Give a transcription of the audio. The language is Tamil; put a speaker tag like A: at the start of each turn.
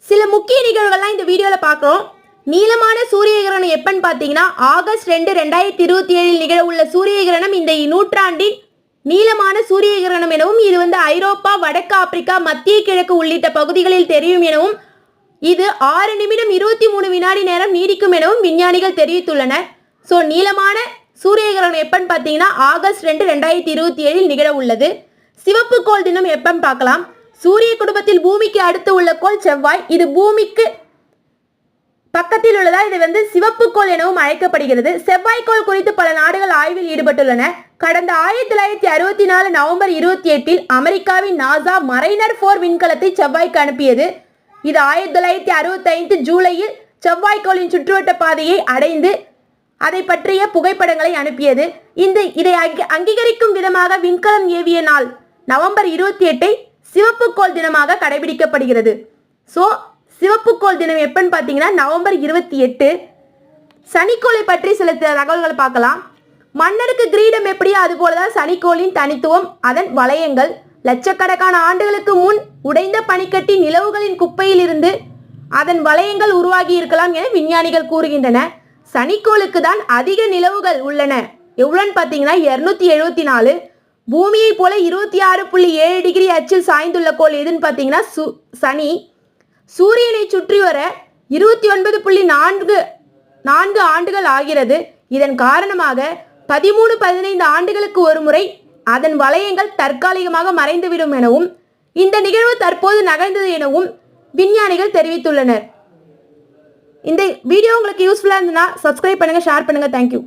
A: சில முக்கிய நிகழ்வுகள்லாம் இந்த வீடியோல பார்க்குறோம். நீளமான சூரிய கிரகணம் எப்பன்னு பார்த்தீங்கன்னா ஆகஸ்ட் 2, 2027 நிகழ உள்ள சூரிய கிரகணம் இந்த நூற்றாண்டின் நீளமான சூரிய கிரகணம் எனவும் இது ஐரோப்பா, வடக்கு ஆப்பிரிக்கா, மத்திய கிழக்கு உள்ளிட்ட பகுதிகளில் தெரியும் எனவும் இது 6 நிமிடம் 23 வினாடி நேரம் நீடிக்கும் எனவும் விஞ்ஞானிகள் தெரிவித்துள்ளனர். ஸோ நீளமான சூரிய கிரகணம் எப்பன்னு பார்த்தீங்கன்னா ஆகஸ்ட் 2, 2027 நிகழ உள்ளது. சிவப்பு கோள் தினம் எப்பன்னு பார்க்கலாம். சூரிய குடும்பத்தில் பூமிக்கு அடுத்து உள்ள கோள் செவ்வாய். இது பூமிக்கு பக்கத்தில் உள்ளதா இது சிவப்பு கோள் எனவும் அழைக்கப்படுகிறது. செவ்வாய்க்கோள் குறித்து பல நாடுகள் ஆய்வில் ஈடுபட்டுள்ளன. கடந்த 1964 நவம்பர் 28 அமெரிக்காவின் நாசா மரைனர் 4 விண்கலத்தை செவ்வாய்க்கு அனுப்பியது. இது 1965 ஜூலையில் செவ்வாய்க்கோளின் சுற்றுவட்ட பாதையை அடைந்து அதை பற்றிய புகைப்படங்களை அனுப்பியது. இதை அங்கீகரிக்கும் விதமாக விண்கலம் ஏவிய நாள் நவம்பர் 28 சிவப்பு கோள் தினமாக கடைபிடிக்கப்படுகிறது. ஸோ சிவப்பு கோள் தினம் எப்பன்னு பார்த்தீங்கன்னா நவம்பர் 28. சனிக்கோளை பற்றி சில தகவல்களை பார்க்கலாம். மன்னருக்கு கிரீடம் எப்படியோ அதுபோலதான் சனிக்கோளின் தனித்துவம் அதன் வளையங்கள். லட்சக்கணக்கான ஆண்டுகளுக்கு முன் உடைந்த பனிக்கட்டி நிலவுகளின் குப்பையில் இருந்து அதன் வளையங்கள் உருவாகி இருக்கலாம் என விஞ்ஞானிகள் கூறுகின்றனர். சனிக்கோளுக்கு தான் அதிக நிலவுகள் உள்ளன. எவ்வளோன்னு பார்த்தீங்கன்னா 274. பூமியை போல 26.7 டிகிரி அச்சில் சாய்ந்துள்ள கோள் எதுன்னு பார்த்தீங்கன்னா சனி. சூரியனை சுற்றி வர 29.4 ஆண்டுகள் ஆகிறது. இதன் காரணமாக 13-15 ஆண்டுகளுக்கு ஒரு முறை அதன் வளையங்கள் தற்காலிகமாக மறைந்துவிடும் எனவும் இந்த நிகழ்வு தற்போது நகர்ந்தது எனவும் விஞ்ஞானிகள் தெரிவித்துள்ளனர். இந்த வீடியோ உங்களுக்கு யூஸ்ஃபுல்லாக இருந்ததுன்னா சப்ஸ்கிரைப் பண்ணுங்க, ஷேர் பண்ணுங்க. தேங்க்யூ.